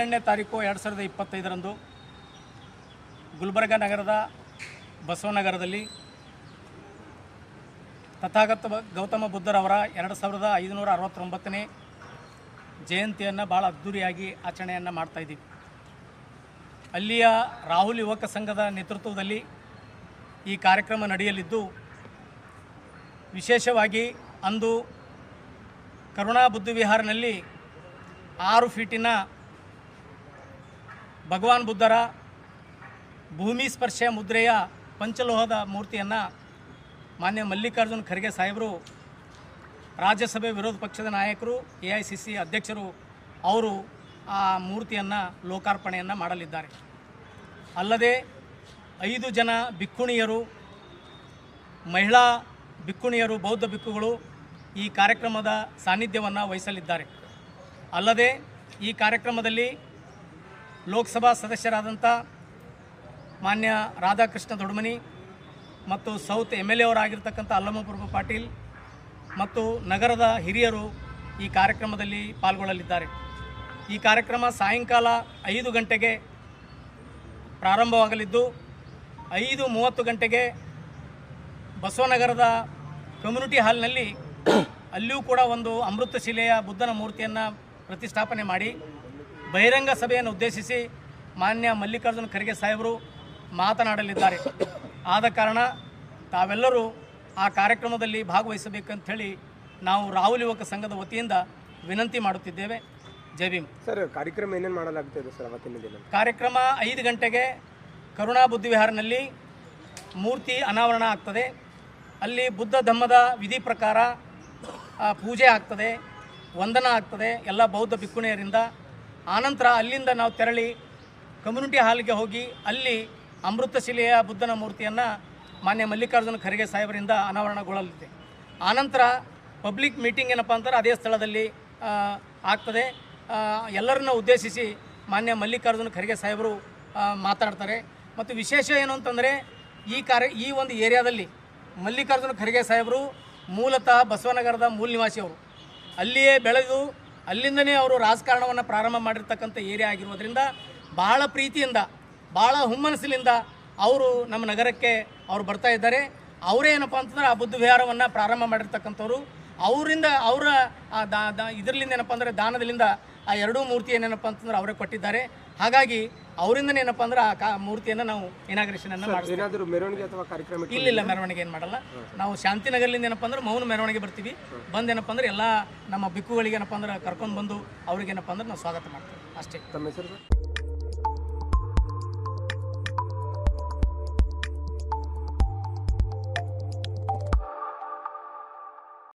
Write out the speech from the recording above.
12ನೇ ತಾರೀಕು 2025ರಂದು ಗುಲ್ಬರ್ಗ ನಗರದ ಬಸವನಗರದಲ್ಲಿ ತಥಾಗತ ಗೌತಮ ಬುದ್ಧರವರ 2569ನೇ ಜಯಂತಿಯನ್ನು ಭಾಳ ಅದ್ಧೂರಿಯಾಗಿ ಆಚರಣೆಯನ್ನು ಮಾಡ್ತಾಯಿದ್ದೀವಿ. ಅಲ್ಲಿಯ ರಾಹುಲ್ ಯುವಕ ಸಂಘದ ನೇತೃತ್ವದಲ್ಲಿ ಈ ಕಾರ್ಯಕ್ರಮ ನಡೆಯಲಿದ್ದು, ವಿಶೇಷವಾಗಿ ಅಂದು ಕರುಣಾ ಬುದ್ಧ ವಿಹಾರನಲ್ಲಿ 6 ಫೀಟಿನ ಭಗವಾನ್ ಬುದ್ಧರ ಭೂಮಿ ಸ್ಪರ್ಶ ಮುದ್ರೆಯ ಪಂಚಲೋಹದ ಮೂರ್ತಿಯನ್ನು ಮಾನ್ಯ ಮಲ್ಲಿಕಾರ್ಜುನ್ ಖರ್ಗೆ ಸಾಹೇಬರು, ರಾಜ್ಯಸಭೆ ವಿರೋಧ ಪಕ್ಷದ ನಾಯಕರು, AICC ಅಧ್ಯಕ್ಷರು ಅವರು ಆ ಮೂರ್ತಿಯನ್ನು ಲೋಕಾರ್ಪಣೆಯನ್ನು ಮಾಡಲಿದ್ದಾರೆ. ಅಲ್ಲದೆ 5 ಜನ ಭಿಕ್ಕುಣಿಯರು, ಮಹಿಳಾ ಭಿಕ್ಕುಣಿಯರು, ಬೌದ್ಧ ಭಿಕ್ಕುಗಳು ಈ ಕಾರ್ಯಕ್ರಮದ ಸಾನ್ನಿಧ್ಯವನ್ನು ವಹಿಸಲಿದ್ದಾರೆ. ಅಲ್ಲದೆ ಈ ಕಾರ್ಯಕ್ರಮದಲ್ಲಿ ಲೋಕಸಭಾ ಸದಸ್ಯರಾದಂಥ ಮಾನ್ಯ ರಾಧಾಕೃಷ್ಣ ದೊಡ್ಮನಿ ಮತ್ತು ಸೌತ್ MLA ಅವರಾಗಿರ್ತಕ್ಕಂಥ ಅಲ್ಲಮಪ್ರಭು ಪಾಟೀಲ್ ಮತ್ತು ನಗರದ ಹಿರಿಯರು ಈ ಕಾರ್ಯಕ್ರಮದಲ್ಲಿ ಪಾಲ್ಗೊಳ್ಳಲಿದ್ದಾರೆ. ಈ ಕಾರ್ಯಕ್ರಮ ಸಾಯಂಕಾಲ 5 ಗಂಟೆಗೆ ಪ್ರಾರಂಭವಾಗಲಿದ್ದು 5:30 ಗಂಟೆಗೆ ಬಸವನಗರದ ಕಮ್ಯುನಿಟಿ ಹಾಲ್ನಲ್ಲಿ ಅಲ್ಲಿಯೂ ಕೂಡ ಒಂದು ಅಮೃತಶಿಲೆಯ ಬುದ್ಧನ ಮೂರ್ತಿಯನ್ನು ಪ್ರತಿಷ್ಠಾಪನೆ ಮಾಡಿ ಬಹಿರಂಗ ಸಭೆಯನ್ನು ಉದ್ದೇಶಿಸಿ ಮಾನ್ಯ ಮಲ್ಲಿಕಾರ್ಜುನ ಖರ್ಗೆ ಸಾಹೇಬರು ಮಾತನಾಡಲಿದ್ದಾರೆ. ಆದ ಕಾರಣ ತಾವೆಲ್ಲರೂ ಆ ಕಾರ್ಯಕ್ರಮದಲ್ಲಿ ಭಾಗವಹಿಸಬೇಕಂಥೇಳಿ ನಾವು ರಾಹುಲ್ ಯುವಕ ಸಂಘದ ವತಿಯಿಂದ ವಿನಂತಿ ಮಾಡುತ್ತಿದ್ದೇವೆ. ಜೈ ಭೀಮ್. ಸರ್, ಕಾರ್ಯಕ್ರಮ ಏನೇನು ಮಾಡಲಾಗ್ತದೆ ಸರ್ ಅವತ್ತಿನ ದಿನ? ಕಾರ್ಯಕ್ರಮ 5 ಗಂಟೆಗೆ ಕರುಣಾ ಬುದ್ಧ ವಿಹಾರನಲ್ಲಿ ಮೂರ್ತಿ ಅನಾವರಣ ಆಗ್ತದೆ. ಅಲ್ಲಿ ಬುದ್ಧ ಧಮ್ಮದ ವಿಧಿ ಪ್ರಕಾರ ಪೂಜೆ ಆಗ್ತದೆ, ವಂದನ ಆಗ್ತದೆ ಎಲ್ಲ ಬೌದ್ಧ ಭಿಕ್ಕುಣಿಯರಿಂದ. ಆನಂತರ ಅಲ್ಲಿಂದ ನಾವು ತೆರಳಿ ಕಮ್ಯುನಿಟಿ ಹಾಲ್ಗೆ ಹೋಗಿ ಅಲ್ಲಿ ಅಮೃತಶಿಲೆಯ ಬುದ್ಧನ ಮೂರ್ತಿಯನ್ನು ಮಾನ್ಯ ಮಲ್ಲಿಕಾರ್ಜುನ ಖರ್ಗೆ ಸಾಹೇಬರಿಂದ ಅನಾವರಣಗೊಳ್ಳಲಿದೆ. ಆನಂತರ ಪಬ್ಲಿಕ್ ಮೀಟಿಂಗ್ ಏನಪ್ಪ ಅಂತಾರೆ ಅದೇ ಸ್ಥಳದಲ್ಲಿ ಆಗ್ತದೆ. ಎಲ್ಲರನ್ನ ಉದ್ದೇಶಿಸಿ ಮಾನ್ಯ ಮಲ್ಲಿಕಾರ್ಜುನ ಖರ್ಗೆ ಸಾಹೇಬರು ಮಾತಾಡ್ತಾರೆ. ಮತ್ತು ವಿಶೇಷ ಏನು ಅಂತಂದರೆ ಈ ಒಂದು ಏರಿಯಾದಲ್ಲಿ ಮಲ್ಲಿಕಾರ್ಜುನ ಖರ್ಗೆ ಸಾಹೇಬರು ಮೂಲತಃ ಬಸವನಗರದ ಮೂಲ ನಿವಾಸಿಯವರು. ಅಲ್ಲಿಯೇ ಬೆಳೆದು ಅಲ್ಲಿಂದನೇ ಅವರು ರಾಜಕಾರಣವನ್ನು ಪ್ರಾರಂಭ ಮಾಡಿರ್ತಕ್ಕಂಥ ಏರಿಯಾ ಆಗಿರೋದ್ರಿಂದ ಭಾಳ ಪ್ರೀತಿಯಿಂದ, ಭಾಳ ಹುಮ್ಮನಸ್ಸಿನಿಂದ ಅವರು ನಮ್ಮ ನಗರಕ್ಕೆ ಅವರು ಬರ್ತಾ ಇದ್ದಾರೆ. ಅವರೇ ಏನಪ್ಪ ಅಂತಂದ್ರೆ ಆ ಬುದ್ಧ ವಿಹಾರವನ್ನು ಪ್ರಾರಂಭ ಮಾಡಿರ್ತಕ್ಕಂಥವ್ರು. ಅವರಿಂದ ಅವರ ಇದರಲ್ಲಿಂದ ಏನಪ್ಪ ಅಂದರೆ ದಾನದಲ್ಲಿಂದ ಆ 2 ಮೂರ್ತಿ ಏನೇನಪ್ಪ ಅಂತಂದ್ರೆ ಅವರೇ ಕೊಟ್ಟಿದ್ದಾರೆ. ಹಾಗಾಗಿ ಅವರಿಂದನೇ ಏನಪ್ಪ ಅಂದ್ರೆ ಆ ಮೂರ್ತಿಯನ್ನು ನಾವು ಇನಾಗ್ರೇಷನನ್ನು ಮಾಡ್ತೀವಿ. ಏನಾದರೂ ಮೆರವಣಿಗೆ ಅಥವಾ ಕಾರ್ಯಕ್ರಮ? ಇಲ್ಲ, ಮೆರವಣಿಗೆ ಏನು ಮಾಡಲ್ಲ. ನಾವು ಶಾಂತಿನಗರದಿಂದ ಏನಪ್ಪ ಅಂದ್ರೆ ಮೌನ ಮೆರವಣಿಗೆ ಬರ್ತೀವಿ. ಬಂದೇನಪ್ಪ ಅಂದ್ರೆ ಎಲ್ಲ ನಮ್ಮ ಭಿಕ್ಕುಗಳಿಗೆ ಏನಪ್ಪ ಅಂದ್ರೆ ಕರ್ಕೊಂಡು ಬಂದು ಅವ್ರಿಗೇನಪ್ಪ ಅಂದ್ರೆ ನಾವು ಸ್ವಾಗತ ಮಾಡ್ತೀವಿ ಅಷ್ಟೇ. ತಮ್ಮ ಹೆಸರು?